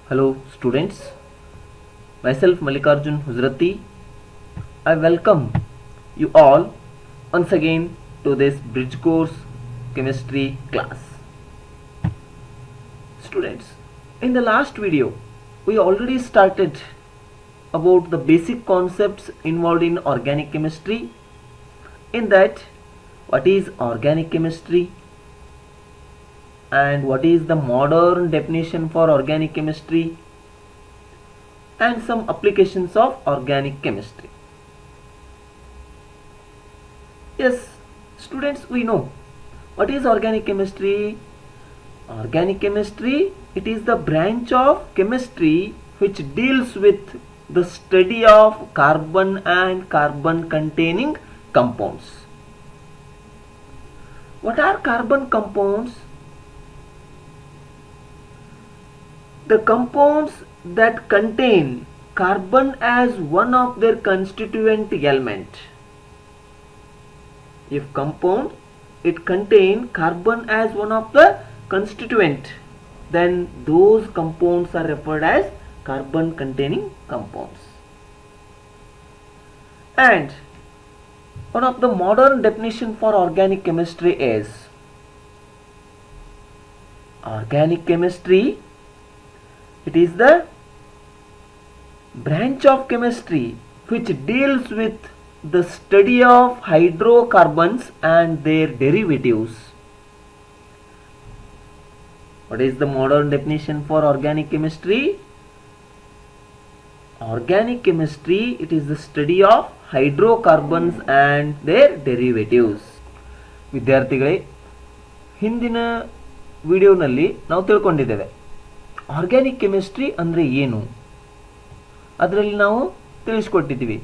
Hello students, myself Mallikarjun Huzrati. I welcome you all once again to this bridge course chemistry class. Students, in the last video we already started about the basic concepts involved in organic chemistry. In that, what is organic chemistry and what is the modern definition for organic chemistry and some applications of organic chemistry. Yes, students, we know what is organic chemistry. Organic chemistry, it is the branch of chemistry which deals with the study of carbon and carbon containing compounds. What are carbon compounds? The compounds that contain carbon as one of their constituent element. If compound it contain carbon as one of the constituent, then those compounds are referred as carbon containing compounds. And one of the modern definition for organic chemistry is organic chemistry, it is the branch of chemistry which deals with the study of hydrocarbons and their derivatives. What is the modern definition for organic chemistry? Organic chemistry, it is the study of hydrocarbons and their derivatives. ವಿದ್ಯಾರ್ಥಿಗಳೇ, ಹಿಂದಿನ ವಿಡಿಯೋನಲ್ಲಿ ನಾವು ತಿಳ್ಕೊಂಡಿದ್ದೇವೆ organic chemistry ಅಂದರೆ ಏನು. ಅದರಲ್ಲಿ ನಾವು ತಿಳಿಸ್ಕೊಟ್ಟಿದ್ದೀವಿ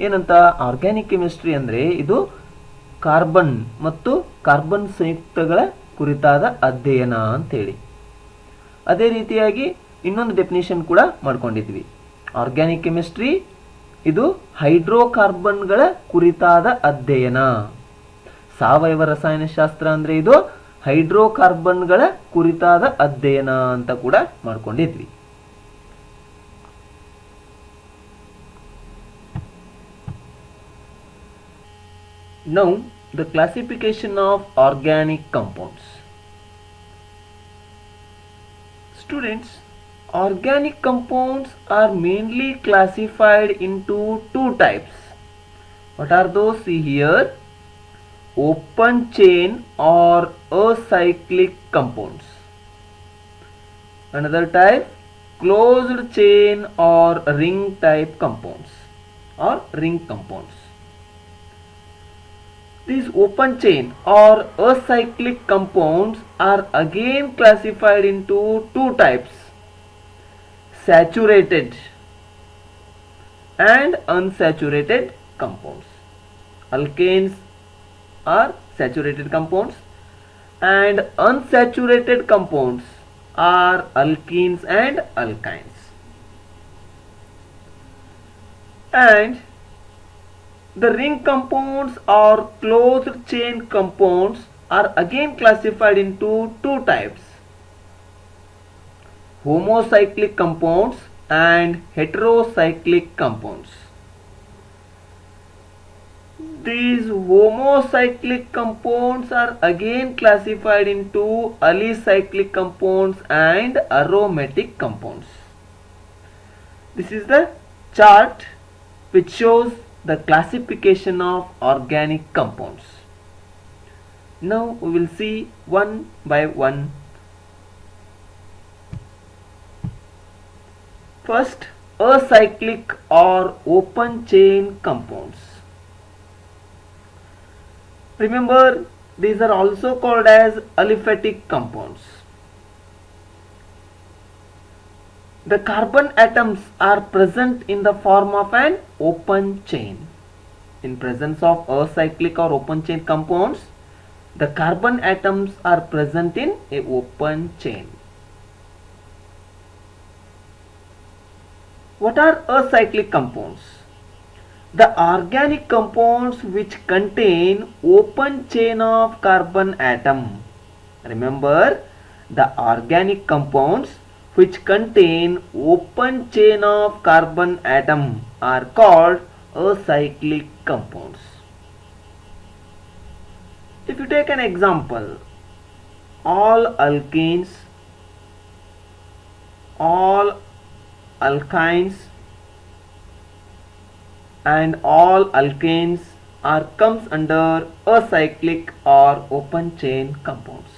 ಏನಂತ. Organic chemistry ಅಂದರೆ ಇದು ಕಾರ್ಬನ್ ಮತ್ತು ಕಾರ್ಬನ್ ಸಂಯುಕ್ತಗಳ ಕುರಿತಾದ ಅಧ್ಯಯನ ಅಂತೇಳಿ. ಅದೇ ರೀತಿಯಾಗಿ ಇನ್ನೊಂದು ಡೆಫಿನೇಷನ್ ಕೂಡ ಮಾಡ್ಕೊಂಡಿದ್ವಿ. ಆರ್ಗ್ಯಾನಿಕ್ ಕೆಮಿಸ್ಟ್ರಿ ಇದು ಹೈಡ್ರೋಕಾರ್ಬನ್ಗಳ ಕುರಿತಾದ ಅಧ್ಯಯನ. ಸಾವಯವ ರಸಾಯನಶಾಸ್ತ್ರ ಅಂದರೆ ಇದು ಹೈಡ್ರೋಕಾರ್ಬನ್ಗಳ ಕುರಿತಾದ ಅಧ್ಯಯನ ಅಂತ ಕೂಡ ಮಾಡ್ಕೊಂಡಿದ್ವಿ. Now the classification of organic compounds. Students, organic compounds are mainly classified into two types. What are those? See here, open chain or acyclic compounds. Another type, closed chain or ring type compounds or ring compounds. These open chain or acyclic compounds are again classified into two types, saturated and unsaturated compounds. Alkanes are saturated compounds and unsaturated compounds are alkenes and alkynes. And the ring compounds or closed chain compounds are again classified into two types, homocyclic compounds and heterocyclic compounds. These homocyclic compounds are again classified into alicyclic compounds and aromatic compounds. This is the chart which shows the classification of organic compounds. Now we will see one by one. First, acyclic or open chain compounds. Remember, these are also called as aliphatic compounds. The carbon atoms are present in the form of an open chain. In presence of acyclic or open chain compounds, the carbon atoms are present in a open chain. What are acyclic compounds? The organic compounds which contain open chain of carbon atom. Remember, the organic compounds which contain open chain of carbon atom are called acyclic compounds. If you take an example, all alkenes, all alkynes and all alkanes are comes under acyclic or open chain compounds.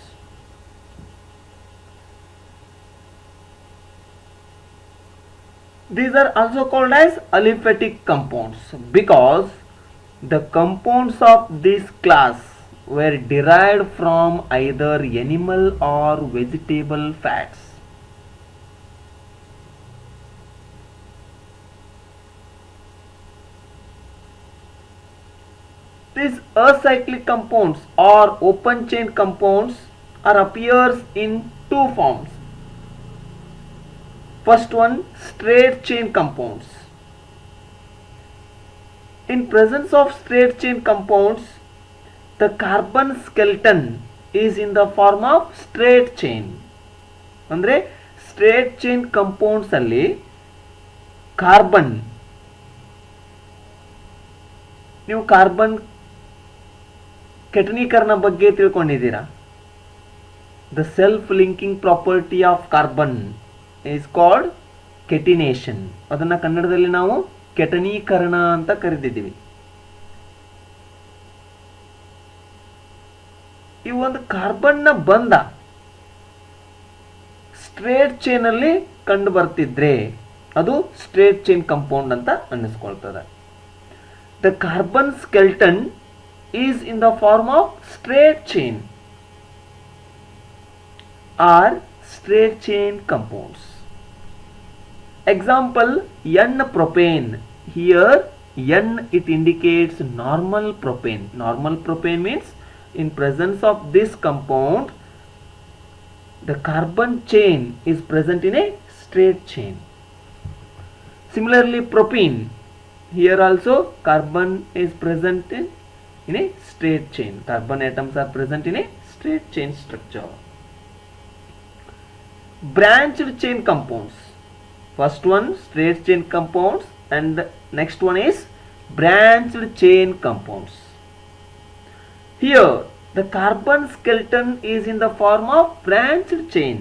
These are also called as aliphatic compounds because the compounds of this class were derived from either animal or vegetable fats. These acyclic compounds or open chain compounds are appears in two forms. First one, straight chain compounds. In presence of straight chain compounds, the carbon skeleton is in the form of straight chain. ಅಂದ್ರೆ straight chain compounds ಅಲ್ಲಿ carbon, ನೀವು carbon ಕೆಟನೀಕರಣ ಬಗ್ಗೆ ತಿಳ್ಕೊಂಡಿದ್ದೀರಾ. The self linking property of carbon is called catenation. ಅದನ್ನ ಕನ್ನಡದಲ್ಲಿ ನಾವು ಕೆಟನೀಕರಣ ಅಂತ ಕರೆದಿದ್ದೀವಿ. ಈ ಒಂದು ಕಾರ್ಬನ್ನ ಬಂಧ ಸ್ಟ್ರೇಟ್ ಚೈನ್ ಅಲ್ಲಿ ಕಂಡು ಬರ್ತಿದ್ರೆ ಅದು ಸ್ಟ್ರೇಟ್ ಚೈನ್ ಕಂಪೌಂಡ್ ಅಂತ ಅನ್ನಿಸ್ಕೊಳ್ತದೆ. The carbon skeleton is in the form of straight chain or straight chain compounds. Example, N-propane. Here N it indicates normal propane. Normal propane means in presence of this compound the carbon chain is present in a straight chain. Similarly propene, here also carbon is present in a straight chain. Carbon atoms are present in a straight chain structure. Branched chain compounds. First one straight chain compounds and the next one is branched chain compounds. Here the carbon skeleton is in the form of branched chain.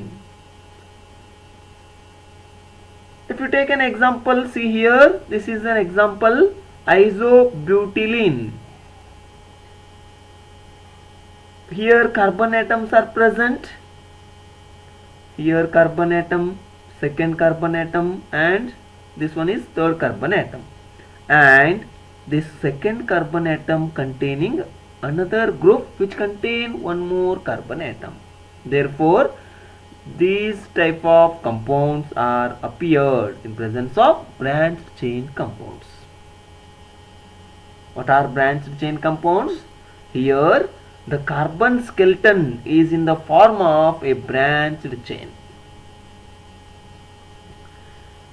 If you take an example, see here, this is an example, isobutylene. Here carbon atoms are present. Here carbon atom, second carbon atom, and this one is third carbon atom, and this second carbon atom containing another group which contain one more carbon atom. Therefore these type of compounds are appeared in presence of branched chain compounds. What are branched chain compounds? Here the carbon skeleton is in the form of a branched chain.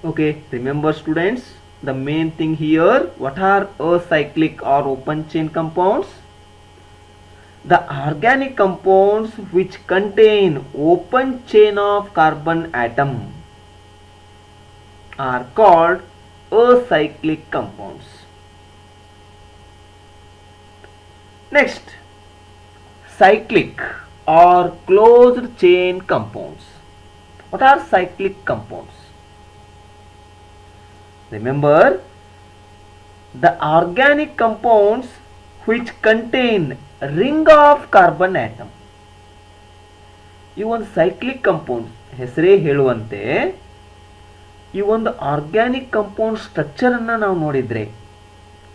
Okay, remember students, the main thing here, what are acyclic or open chain compounds? The organic compounds which contain open chain of carbon atom are called acyclic compounds. Next, cyclic or closed chain compounds. What are cyclic compounds? Remember, the organic compounds which contain ring of carbon atom. ಈ ಒಂದು cyclic compound ಹೆಸರೇ ಹೇಳುವಂತೆ ಈ ಒಂದು organic compound structure ಅನ್ನ ನಾವು ನೋಡಿದ್ರೆ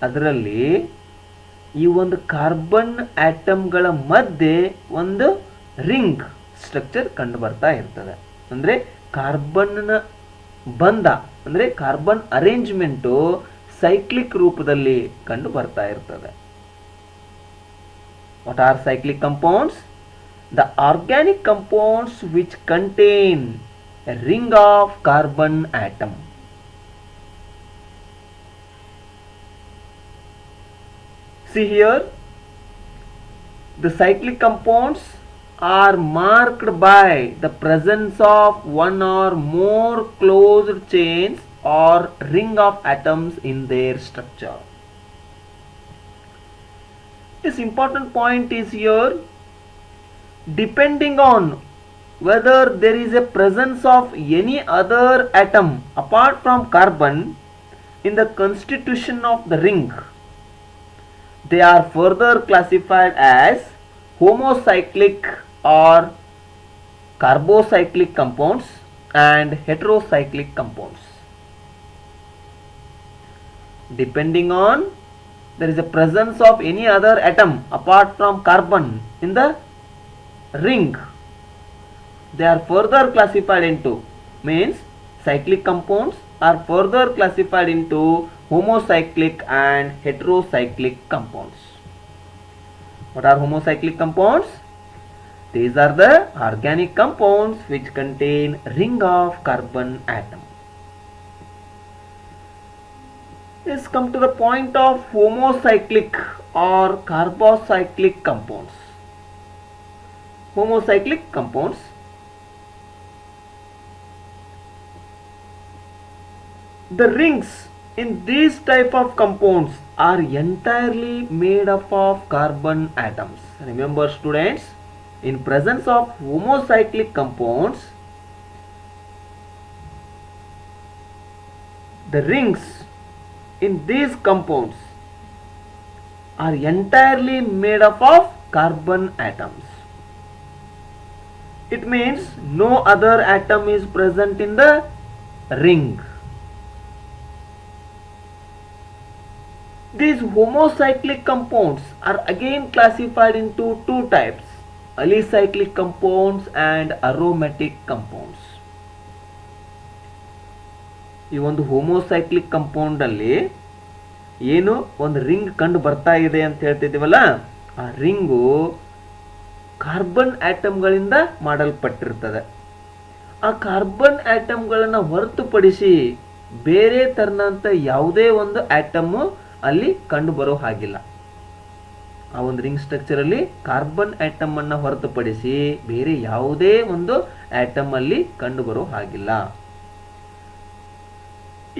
ಅದರಲ್ಲಿ ಈ ಒಂದು ಕಾರ್ಬನ್ ಆಟಮ್ಗಳ ಮಧ್ಯೆ ಒಂದು ರಿಂಗ್ ಸ್ಟ್ರಕ್ಚರ್ ಕಂಡು ಬರ್ತಾ ಇರ್ತದೆ. ಅಂದ್ರೆ ಕಾರ್ಬನ್ನ ಬಂಧ ಅಂದ್ರೆ ಕಾರ್ಬನ್ ಅರೇಂಜ್ಮೆಂಟು ಸೈಕ್ಲಿಕ್ ರೂಪದಲ್ಲಿ ಕಂಡು ಬರ್ತಾ ಇರ್ತದೆ. What are cyclic compounds? The organic compounds which contain a ring of carbon atom. See here, the cyclic compounds are marked by the presence of one or more closed chains or ring of atoms in their structure. This important point is here, depending on whether there is a presence of any other atom apart from carbon in the constitution of the ring, they are further classified as homocyclic or carbocyclic compounds and heterocyclic compounds. Depending on there is a presence of any other atom apart from carbon in the ring, they are further classified into, means cyclic compounds are further classified into homocyclic and heterocyclic compounds. What are homocyclic compounds? These are the organic compounds which contain ring of carbon atom. Let's come to the point of homocyclic or carbocyclic compounds. Homocyclic compounds, the rings in these type of compounds are entirely made up of carbon atoms. Remember students, in presence of homocyclic compounds, the rings in these compounds are entirely made up of carbon atoms. It means no other atom is present in the ring. These homocyclic compounds are again classified into two types, alicyclic compounds and aromatic compounds. ಈ ಒಂದು ಹೋಮೋಸೈಕ್ಲಿಕ್ compound ಅಲ್ಲಿ ಏನು ಒಂದು ring ಕಂಡು ಬರ್ತಾ ಇದೆ ಅಂತ ಹೇಳ್ತಿದ್ದೀವಲ್ಲ, ಆ ರಿಂಗು ಕಾರ್ಬನ್ ಆಟಮ್ಗಳಿಂದ ಮಾಡಲ್ಪಟ್ಟಿರ್ತದೆ. ಆ ಕಾರ್ಬನ್ ಆಟಮ್ಗಳನ್ನು ಹೊರತುಪಡಿಸಿ ಬೇರೆ ತರನಂತ ಯಾವುದೇ ಒಂದು ಆಟಮ್ ಅಲ್ಲಿ ಕಂಡು ಬರೋ ಹಾಗಿಲ್ಲ. ಆ ಒಂದು ರಿಂಗ್ ಸ್ಟ್ರಕ್ಚರ್ ಅಲ್ಲಿ ಕಾರ್ಬನ್ ಆಟಮ್ ಅನ್ನ ಹೊರತುಪಡಿಸಿ ಬೇರೆ ಯಾವುದೇ ಒಂದು ಆಟಮ್ ಅಲ್ಲಿ ಕಂಡು ಬರೋ ಹಾಗಿಲ್ಲ.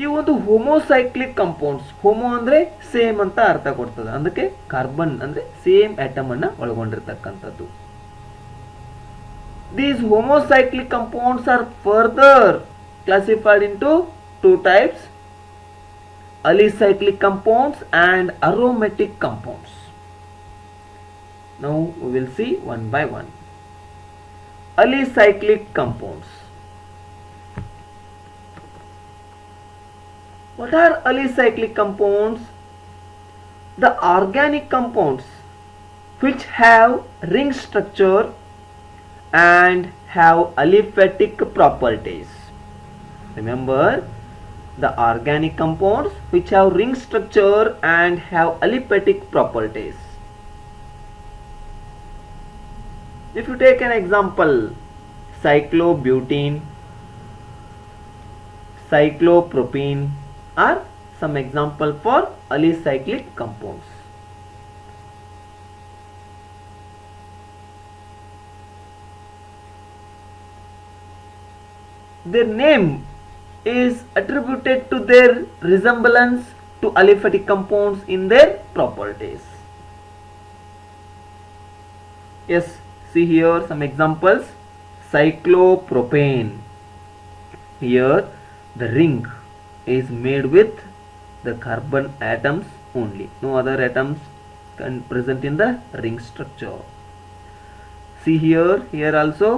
ಈ ಒಂದು ಹೋಮೋಸೈಕ್ಲಿಕ್ ಕಂಪೌಂಡ್ಸ್, ಹೋಮೋ ಅಂದ್ರೆ ಸೇಮ್ ಅಂತ ಅರ್ಥ ಕೊಡ್ತದೆ, ಅದಕ್ಕೆ ಕಾರ್ಬನ್ ಅಂದ್ರೆ ಸೇಮ್ ಆಟಮ್ ಅನ್ನ ಒಳಗೊಂಡಿರ್ತಕ್ಕಂಥದ್ದು. These homocyclic compounds are further classified into two types, alicyclic compounds and aromatic compounds. Now we will see one by one. Alicyclic compounds. What are alicyclic compounds? The organic compounds which have ring structure and have aliphatic properties. Remember, the organic compounds which have ring structure and have aliphatic properties. If you take an example, cyclobutene, cyclopropene are some example for alicyclic compounds. Their name is attributed to their resemblance to aliphatic compounds in their properties. Yes, see here some examples. Cyclopropane. Here the ring is made with the carbon atoms only. No other atoms present in the ring structure. See here also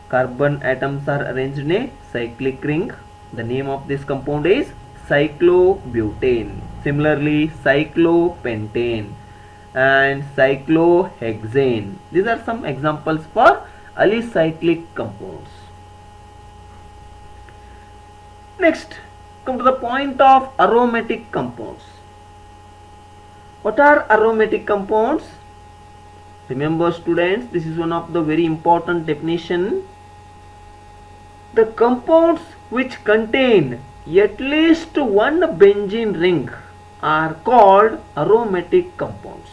carbon atoms are arranged in a cyclic ring. The name of this compound is cyclobutane. Similarly, cyclopentane and cyclohexane. These are some examples for alicyclic compounds. Next, come to the point of aromatic compounds. What are aromatic compounds? Remember students, this is one of the very important definition. The compounds which contain at least one benzene ring are called aromatic compounds.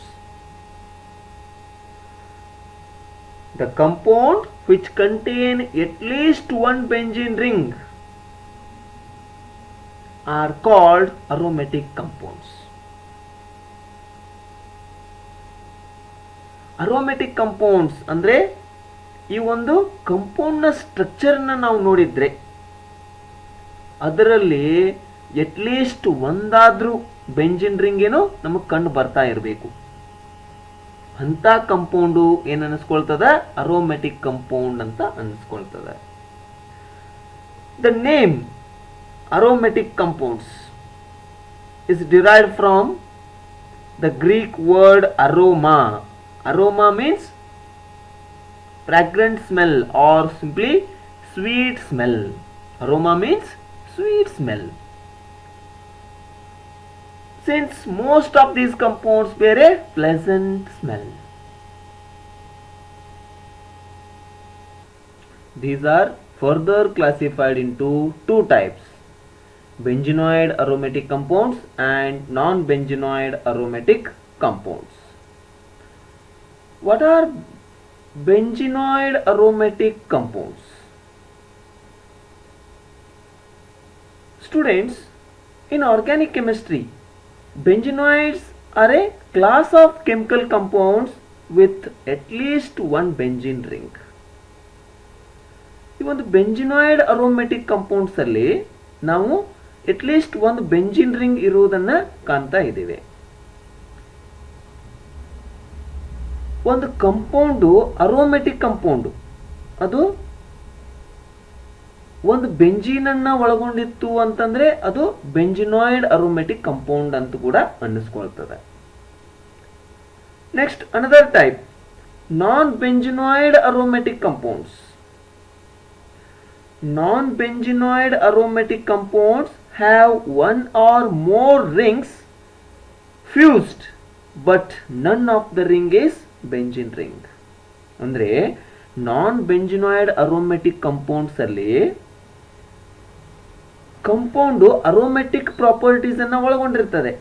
The compound which contain at least one benzene ring are called aromatic compounds. Aromatic compounds ಅಂದರೆ ಈ ಒಂದು ಕಂಪೌಂಡ್ನ ಸ್ಟ್ರಕ್ಚರ್ನ ನಾವು ನೋಡಿದ್ರೆ ಅದರಲ್ಲಿ at least ಒಂದಾದ್ರೂ benzene ring ಏನೋ ನಮಗೆ ಕಂಡು ಬರ್ತಾ ಇರಬೇಕು. ಅಂತ ಕಂಪೌಂಡು ಏನು ಅನಿಸ್ಕೊಳ್ತದ, ಅರೋಮೆಟಿಕ್ ಕಂಪೌಂಡ್ ಅಂತ ಅನಿಸ್ಕೊಳ್ತದೆ. The name aromatic compounds is derived from the Greek word aroma. Aroma means fragrant smell or simply sweet smell. Aroma means sweet smell. Since most of these compounds bear a pleasant smell. These are further classified into two types: benzenoid aromatic compounds and non-benzenoid aromatic compounds. What are benzenoid aromatic compounds? Students, in organic chemistry, benzenoids are a class of chemical compounds with at least one benzene ring. ಈ ಒಂದು ಬೆಂಜಿನಾಯ್ಡ್ aromatic compounds ಅಲ್ಲಿ ನಾವು at least ಒಂದು benzene ring ಇರುವುದನ್ನ ಕಾಣ್ತಾ ಇದ್ದೇವೆ. ಒಂದು compound aromatic compound ಅದು ಒಂದು ಬೆಂಜಿನನ್ನ ಒಳಗೊಂಡಿತ್ತು ಅಂತಂದ್ರೆ ಅದು ಬೆಂಜಿನಾಯ್ಡ್ ಅರೋಮೆಟಿಕ್ ಕಂಪೌಂಡ್ ಅಂತ ಕೂಡ ಅನ್ನಿಸ್ಕೊಳ್ತದೆ. Next another type, non benzenoid aromatic compounds. Non-benzenoid aromatic compounds have one or more rings fused, but none of the ring is benzene ring. ಅಂದ್ರೆ ನಾನ್ ಬೆಂಜಿನಾಯ್ಡ್ ಅರೋಮೆಟಿಕ್ ಕಂಪೌಂಡ್ಸ್ ಅಲ್ಲಿ ಕಂಪೌಂಡು ಅರೋಮೆಟಿಕ್ ಪ್ರಾಪರ್ಟೀಸ್ ಅನ್ನ ಒಳಗೊಂಡಿರ್ತದೆ.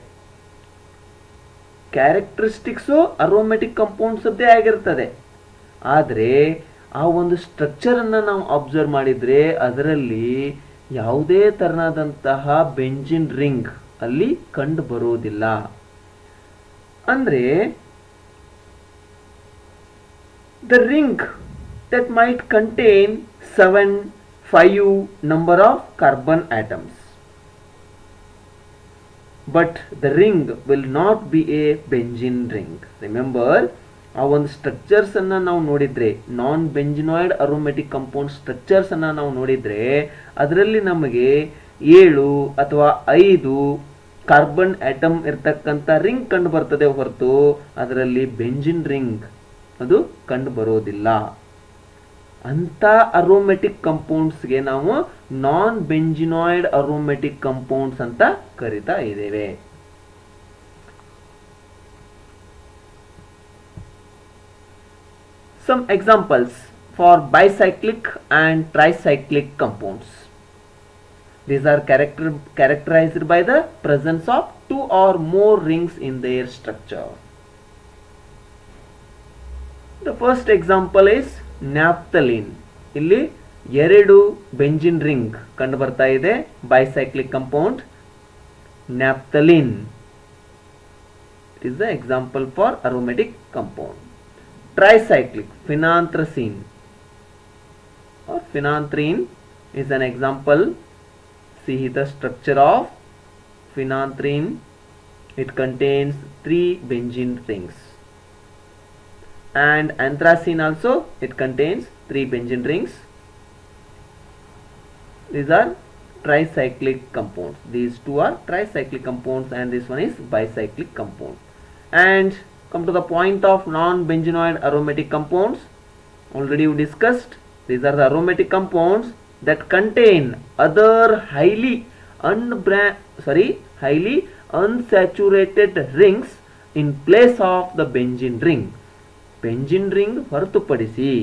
Characteristics aromatic compounds ಅದ್ದೇ ಆಗಿರ್ತದೆ. ಆದರೆ ಆ ಒಂದು structure ಅನ್ನ ನಾವು ಅಬ್ಸರ್ವ್ ಮಾಡಿದ್ರೆ ಅದರಲ್ಲಿ ಯಾವುದೇ ತರನಾದಂತಹ ಬೆಂಜಿನ್ ರಿಂಗ್ ಅಲ್ಲಿ ಕಂಡು ಬರುವುದಿಲ್ಲ. ಅಂದ್ರೆ the ring that might contain 5 number of carbon atoms, but the ring will not be A benzene ring. Remember, ಆ ಒಂದು ಸ್ಟ್ರಕ್ಚರ್ಸ್ ಅನ್ನ ನಾವು ನೋಡಿದ್ರೆ, ನಾನ್ ಬೆಂಜಿನಾಯ್ಡ್ ಅರೋಮೆಟಿಕ್ ಕಂಪೌಂಡ್ ಸ್ಟ್ರಕ್ಚರ್ಸ್ ಅನ್ನ ನಾವು ನೋಡಿದ್ರೆ ಅದರಲ್ಲಿ ನಮಗೆ 7 ಅಥವಾ 5 ಕಾರ್ಬನ್ ಆಟಮ್ ಇರ್ತಕ್ಕಂಥ ರಿಂಗ್ ಕಂಡು ಬರ್ತದೆ ಹೊರತು ಅದರಲ್ಲಿ ಬೆಂಜಿನ್ ರಿಂಗ್ ಅದು ಕಂಡು ಬರೋದಿಲ್ಲ. ಅಂತ ಅರೋಮೆಟಿಕ್ ಕಂಪೌಂಡ್ಸ್ಗೆ ನಾವು ನಾನ್ ಬೆಂಜಿನಾಯ್ಡ್ ಅರೋಮೆಟಿಕ್ ಕಂಪೌಂಡ್ಸ್ ಅಂತ ಕರಿತಾ ಇದ್ದೇವೆ. Some examples for bicyclic and tricyclic compounds. These are characterized by the presence of 2 or more rings in their structure. The first example is naphthalene. ಇಲ್ಲಿ 2 benzene ring ಕಂಡು ಬರ್ತಾ ಇದೆ. bicyclic compound naphthalene. It is the example for aromatic compound. Tricyclic, phenanthrene or phenanthrene is an example. See the structure of phenanthrene. It contains 3 benzene rings. And anthracene also, it contains 3 benzene rings. These are tricyclic compounds. These two are tricyclic compounds and this one is bicyclic compound. And come to the point of non-benzenoid aromatic compounds. Already we discussed, these are the aromatic compounds that contain other highly unsaturated rings in place of the benzene ring. Benzene ring ಹೊರತುಪಡಿಸಿ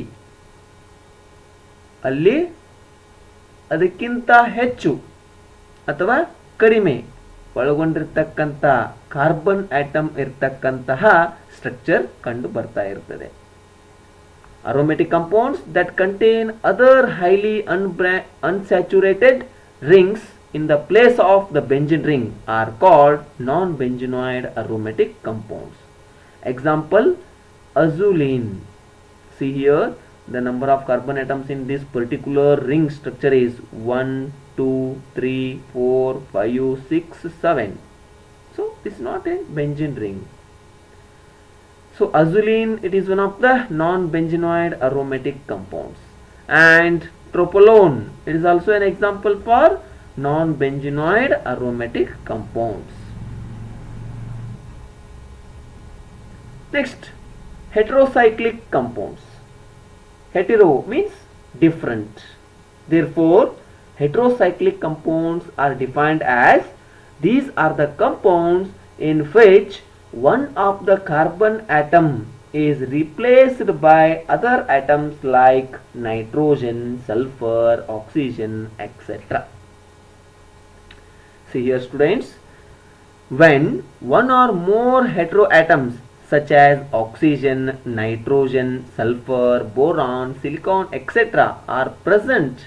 ಅಲ್ಲಿ ಅದಕ್ಕಿಂತ ಹೆಚ್ಚು ಅಥವಾ ಕಡಿಮೆ ಒಳಗೊಂಡಿರ್ತಕ್ಕಂಥ carbon atom ಇರ್ತಕ್ಕಂತಹ structure ಕಂಡು ಬರ್ತಾ ಇರ್ತದೆ. Aromatic compounds that contain other highly unsaturated rings in the place of the benzene ring are called non-benzenoid aromatic compounds. Example, azulene. See here, the number of carbon atoms in this particular ring structure is 1, 2, 3, 4, 5, 6, 7. So this is not a benzene ring. So azulene, it is one of the non-benzenoid aromatic compounds. And tropolone, it is also an example for non-benzenoid aromatic compounds. Next, heterocyclic compounds. Hetero means different. Therefore, heterocyclic compounds are defined as these are the compounds in which one of the carbon atom is replaced by other atoms like nitrogen, sulfur, oxygen, etc. See here students, when one or more heteroatoms such as oxygen, nitrogen, sulfur, boron, silicon, etc. are present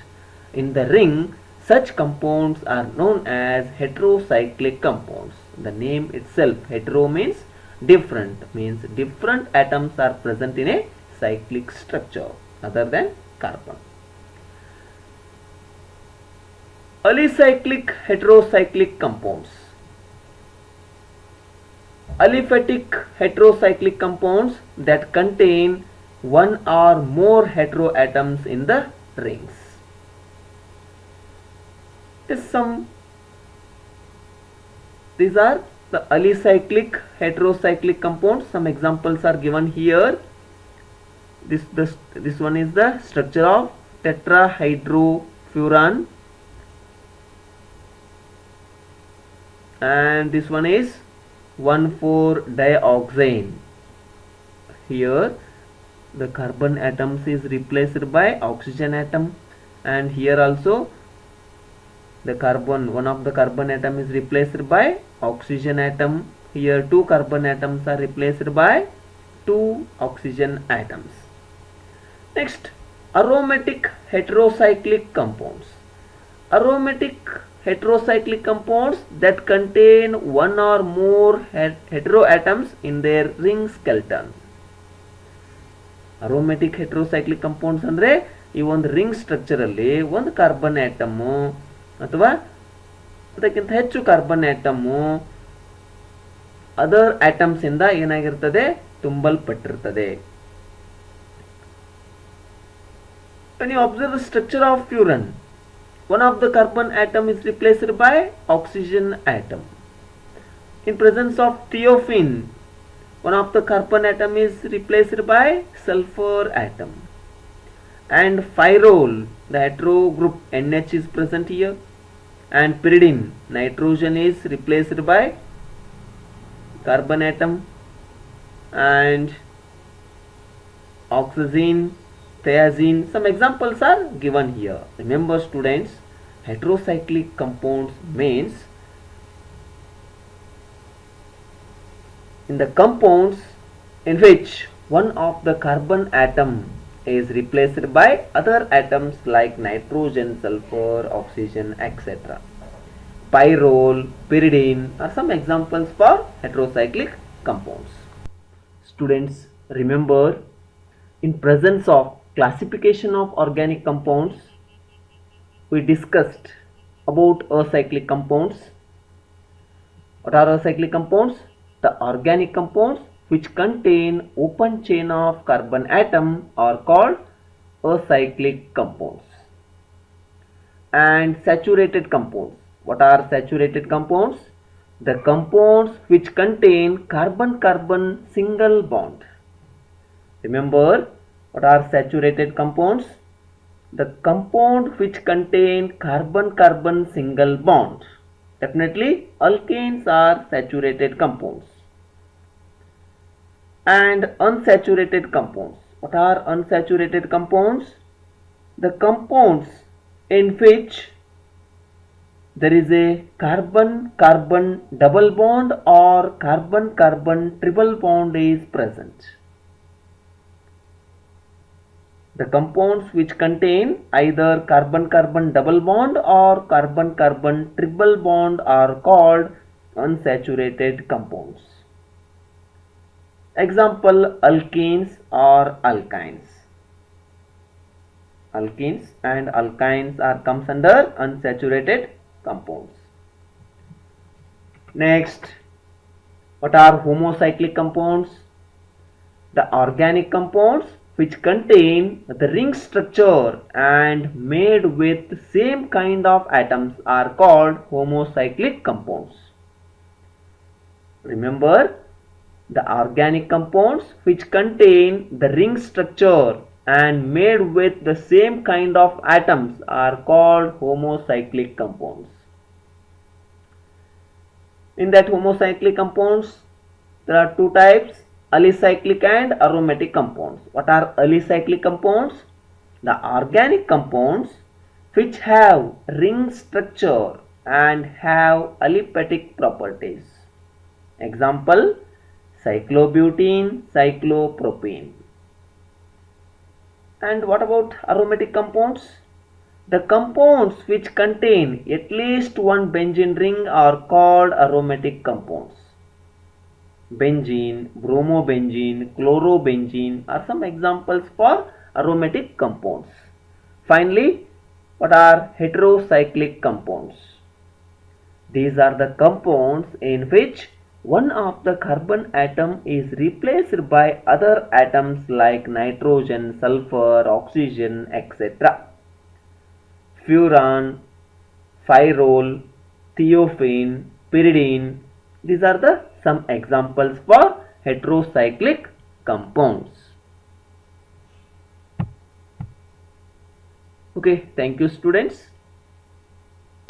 in the ring, such compounds are known as heterocyclic compounds. The name itself, hetero means different, means different atoms are present in a cyclic structure other than carbon. Alicyclic heterocyclic compounds. Aliphatic heterocyclic compounds that contain one or more heteroatoms in the rings. These are the alicyclic heterocyclic compounds. Some examples are given here. This one is the structure of tetrahydrofuran, and this one is 1,4-dioxane. Here the carbon atoms is replaced by oxygen atom, and here also the carbon, one of the carbon atom is replaced by oxygen atom. Here two carbon atoms are replaced by two oxygen atoms. Next, aromatic heterocyclic compounds. Aromatic heterocyclic compounds that contain one or more heteroatoms in their ring skeleton. Aromatic heterocyclic compounds ಅಂದ್ರೆ ಈ ಒಂದು ring structure ಅಲ್ಲಿ ಒಂದು carbon atom ಅಥವಾ ಅದಕ್ಕಿಂತ ಹೆಚ್ಚು carbon atom other atoms ಇಂದ ಏನಾಗಿರ್ತದೆ, ತುಂಬಲ್ಪಟ್ಟಿರುತ್ತದೆ. When you observe the structure of furan, one of the carbon atom is replaced by oxygen atom. In presence of thiophene, one of the carbon atom is replaced by sulfur atom. And pyrrole, the hetero group NH is present here. And pyridine, nitrogen is replaced by carbon atom. And oxygen, thiazine, some examples are given here. Remember students, heterocyclic compounds means in the compounds in which one of the carbon atom is replaced by other atoms like nitrogen, sulfur, oxygen, etc. Pyrrole, pyridine are some examples for heterocyclic compounds. Students, remember, in presence of classification of organic compounds, we discussed about acyclic compounds. What are acyclic compounds? The organic compounds which contain open chain of carbon atom are called acyclic compounds. And saturated compounds. What are saturated compounds? The compounds which contain carbon-carbon single bond. Remember, what are saturated compounds? The compound which contain carbon-carbon single bond. Definitely, alkanes are saturated compounds. And unsaturated compounds. What are unsaturated compounds? The compounds in which there is a carbon-carbon double bond or carbon-carbon triple bond is present. The compounds which contain either carbon-carbon double bond or carbon-carbon triple bond are called unsaturated compounds. Example, alkenes or alkynes. Alkenes and alkynes comes under unsaturated compounds. Next, what are homocyclic compounds? The organic compounds which contain the ring structure and made with same kind of atoms are called homocyclic compounds. Remember, the organic compounds which contain the ring structure and made with the same kind of atoms are called homocyclic compounds. In that homocyclic compounds, there are two types, alicyclic and aromatic compounds. What are alicyclic compounds? The organic compounds which have ring structure and have aliphatic properties. Example, cyclobutene, cyclopropene. And what about aromatic compounds? The compounds which contain at least one benzene ring are called aromatic compounds. Benzene, bromobenzene, chlorobenzene are some examples for aromatic compounds. Finally, what are heterocyclic compounds? These are the compounds in which one of the carbon atom is replaced by other atoms like nitrogen, sulfur, oxygen, etc. Furan, pyrrole, thiophene, pyridine. These are the some examples for heterocyclic compounds. Okay, thank you students.